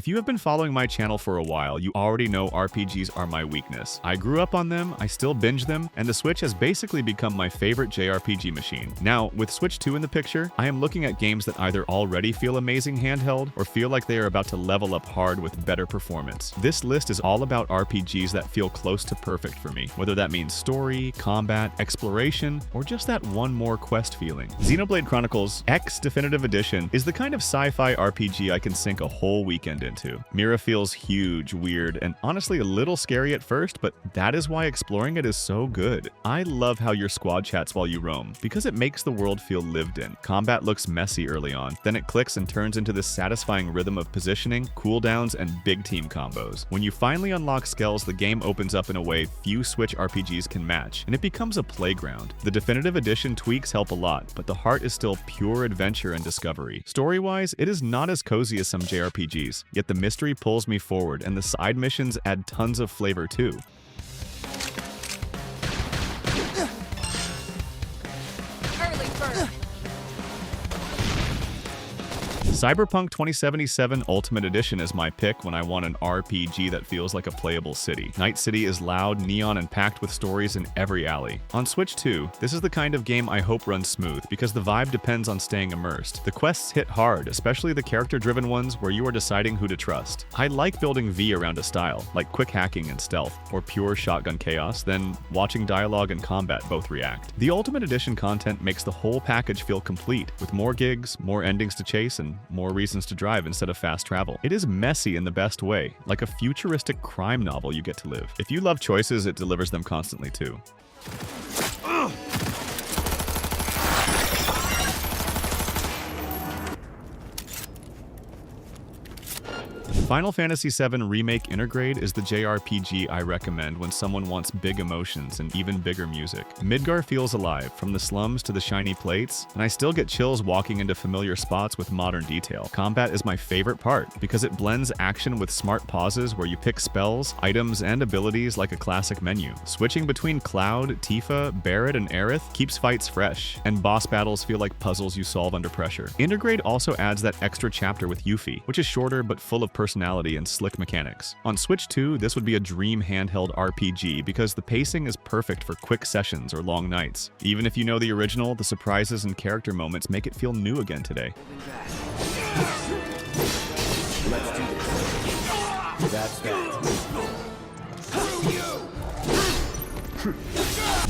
If you have been following my channel for a while, you already know RPGs are my weakness. I grew up on them, I still binge them, and the Switch has basically become my favorite JRPG machine. Now, with Switch 2 in the picture, I am looking at games that either already feel amazing handheld or feel like they are about to level up hard with better performance. This list is all about RPGs that feel close to perfect for me, whether that means story, combat, exploration, or just that one more quest feeling. Xenoblade Chronicles X Definitive Edition is the kind of sci-fi RPG I can sink a whole weekend into. Mira feels huge, weird, and honestly a little scary at first, but that is why exploring it is so good. I love how your squad chats while you roam, because it makes the world feel lived in. Combat looks messy early on, then it clicks and turns into this satisfying rhythm of positioning, cooldowns, and big team combos. When you finally unlock skills, the game opens up in a way few Switch RPGs can match, and it becomes a playground. The Definitive Edition tweaks help a lot, but the heart is still pure adventure and discovery. Story-wise, it is not as cozy as some JRPGs, yet the mystery pulls me forward, and the side missions add tons of flavor too. Early bird. Cyberpunk 2077 Ultimate Edition is my pick when I want an RPG that feels like a playable city. Night City is loud, neon, and packed with stories in every alley. On Switch 2, this is the kind of game I hope runs smooth, because the vibe depends on staying immersed. The quests hit hard, especially the character-driven ones where you are deciding who to trust. I like building V around a style, like quick hacking and stealth, or pure shotgun chaos, then watching dialogue and combat both react. The Ultimate Edition content makes the whole package feel complete, with more gigs, more endings to chase, and more reasons to drive instead of fast travel. It is messy in the best way, like a futuristic crime novel you get to live. If you love choices, it delivers them constantly too. Final Fantasy VII Remake Intergrade is the JRPG I recommend when someone wants big emotions and even bigger music. Midgar feels alive, from the slums to the shiny plates, and I still get chills walking into familiar spots with modern detail. Combat is my favorite part, because it blends action with smart pauses where you pick spells, items, and abilities like a classic menu. Switching between Cloud, Tifa, Barret, and Aerith keeps fights fresh, and boss battles feel like puzzles you solve under pressure. Intergrade also adds that extra chapter with Yuffie, which is shorter but full of personality and slick mechanics. On Switch 2, this would be a dream handheld RPG because the pacing is perfect for quick sessions or long nights. Even if you know the original, the surprises and character moments make it feel new again today. Let's do this. That's that.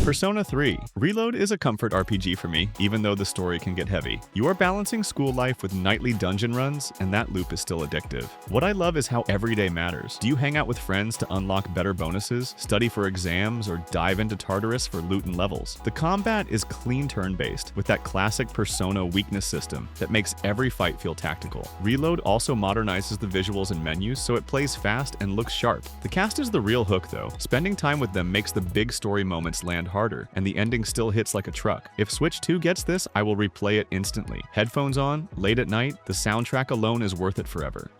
Persona 3. Reload is a comfort RPG for me, even though the story can get heavy. You are balancing school life with nightly dungeon runs, and that loop is still addictive. What I love is how every day matters. Do you hang out with friends to unlock better bonuses, study for exams, or dive into Tartarus for loot and levels? The combat is clean turn-based, with that classic Persona weakness system that makes every fight feel tactical. Reload also modernizes the visuals and menus so it plays fast and looks sharp. The cast is the real hook though. Spending time with them makes the big story moments land harder, and the ending still hits like a truck. If Switch 2 gets this, I will replay it instantly. Headphones on, late at night, the soundtrack alone is worth it forever.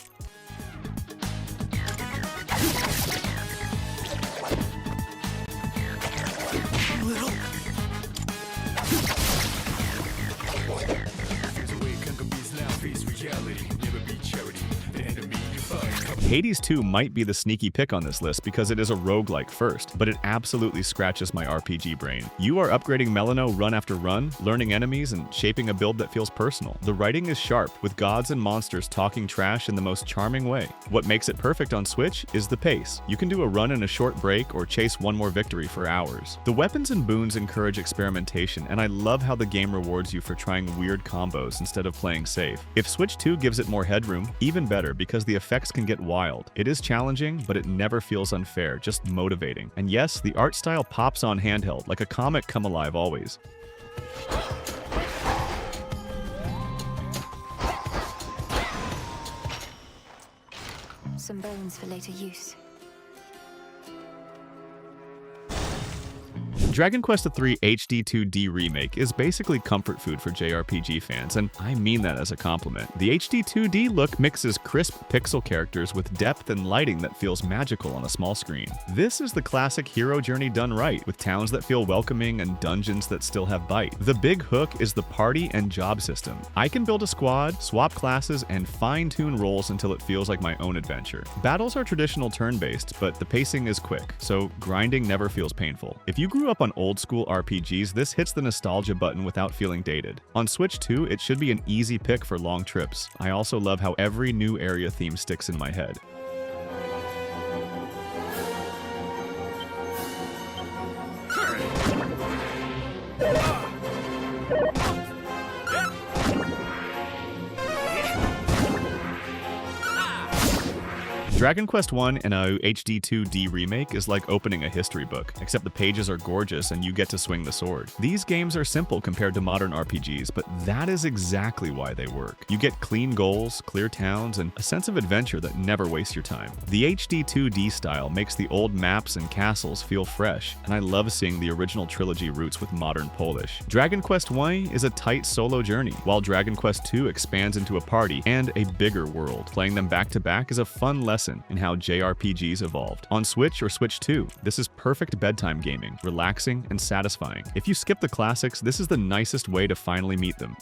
Hades 2 might be the sneaky pick on this list because it is a roguelike first, but it absolutely scratches my RPG brain. You are upgrading Melino run after run, learning enemies, and shaping a build that feels personal. The writing is sharp, with gods and monsters talking trash in the most charming way. What makes it perfect on Switch is the pace. You can do a run in a short break or chase one more victory for hours. The weapons and boons encourage experimentation, and I love how the game rewards you for trying weird combos instead of playing safe. If Switch 2 gives it more headroom, even better, because the effects can get wild. It is challenging, but it never feels unfair, just motivating. And yes, the art style pops on handheld, like a comic come alive always. Some bones for later use. Dragon Quest III HD2D Remake is basically comfort food for JRPG fans, and I mean that as a compliment. The HD2D look mixes crisp pixel characters with depth and lighting that feels magical on a small screen. This is the classic hero journey done right, with towns that feel welcoming and dungeons that still have bite. The big hook is the party and job system. I can build a squad, swap classes, and fine-tune roles until it feels like my own adventure. Battles are traditional turn-based, but the pacing is quick, so grinding never feels painful. If you grew up on old-school RPGs, this hits the nostalgia button without feeling dated. On Switch 2, it should be an easy pick for long trips. I also love how every new area theme sticks in my head. Dragon Quest I and a HD2D remake is like opening a history book, except the pages are gorgeous and you get to swing the sword. These games are simple compared to modern RPGs, but that is exactly why they work. You get clean goals, clear towns, and a sense of adventure that never wastes your time. The HD2D style makes the old maps and castles feel fresh, and I love seeing the original trilogy roots with modern polish. Dragon Quest I is a tight solo journey, while Dragon Quest II expands into a party and a bigger world. Playing them back to back is a fun lesson in how JRPGs evolved. On Switch or Switch 2, this is perfect bedtime gaming, relaxing and satisfying. If you skip the classics, this is the nicest way to finally meet them.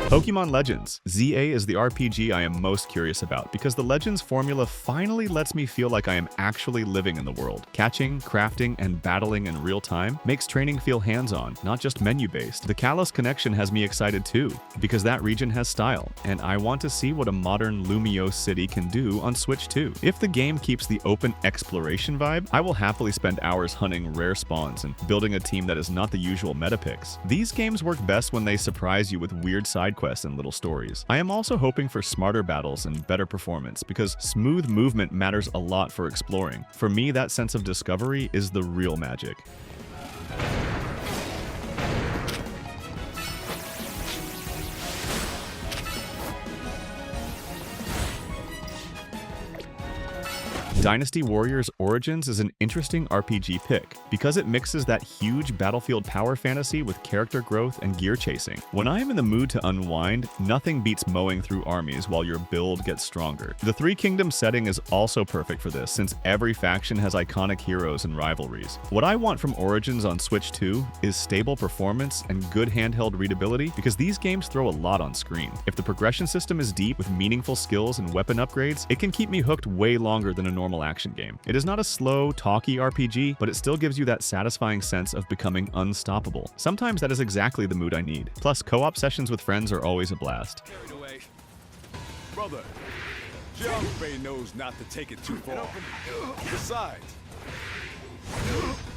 Pokémon Legends. ZA is the RPG I am most curious about because the Legends formula finally lets me feel like I am actually living in the world. Catching, crafting, and battling in real time makes training feel hands-on, not just menu-based. The Kalos connection has me excited too, because that region has style, and I want to see what a modern Lumiose city can do on Switch 2. If the game keeps the open exploration vibe, I will happily spend hours hunting rare spawns and building a team that is not the usual meta picks. These games work best when they surprise you with weird side quests and little stories. I am also hoping for smarter battles and better performance because smooth movement matters a lot for exploring. For me, that sense of discovery is the real magic. Dynasty Warriors Origins is an interesting RPG pick because it mixes that huge battlefield power fantasy with character growth and gear chasing. When I am in the mood to unwind, nothing beats mowing through armies while your build gets stronger. The Three Kingdoms setting is also perfect for this since every faction has iconic heroes and rivalries. What I want from Origins on Switch 2 is stable performance and good handheld readability because these games throw a lot on screen. If the progression system is deep with meaningful skills and weapon upgrades, it can keep me hooked way longer than a normal action game. It is not a slow, talky RPG, but it still gives you that satisfying sense of becoming unstoppable. Sometimes that is exactly the mood I need. Plus, co-op sessions with friends are always a blast. Carried away. Brother, JRPG knows not to take it too far. Besides,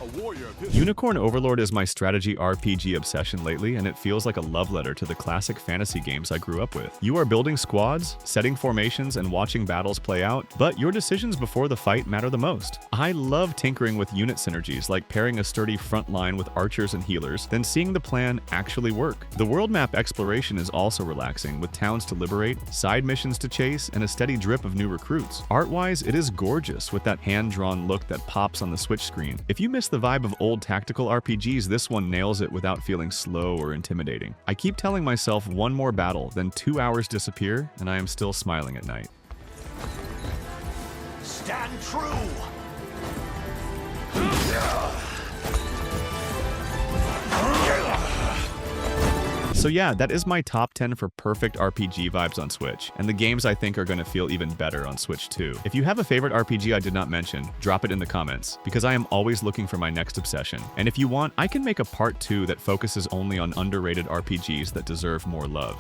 a warrior of his Unicorn Overlord is my strategy RPG obsession lately, and it feels like a love letter to the classic fantasy games I grew up with. You are building squads, setting formations, and watching battles play out, but your decisions before the fight matter the most. I love tinkering with unit synergies, like pairing a sturdy front line with archers and healers, then seeing the plan actually work. The world map exploration is also relaxing, with towns to liberate, side missions to chase, and a steady drip of new recruits. Art-wise, it is gorgeous, with that hand-drawn look that pops on the Switch screen. If you miss the vibe of old tactical RPGs, this one nails it without feeling slow or intimidating. I keep telling myself one more battle, then 2 hours disappear, and I am still smiling at night. Stand true! So yeah, that is my top 10 for perfect RPG vibes on Switch, and the games I think are going to feel even better on Switch 2. If you have a favorite RPG I did not mention, drop it in the comments, because I am always looking for my next obsession. And if you want, I can make a part 2 that focuses only on underrated RPGs that deserve more love.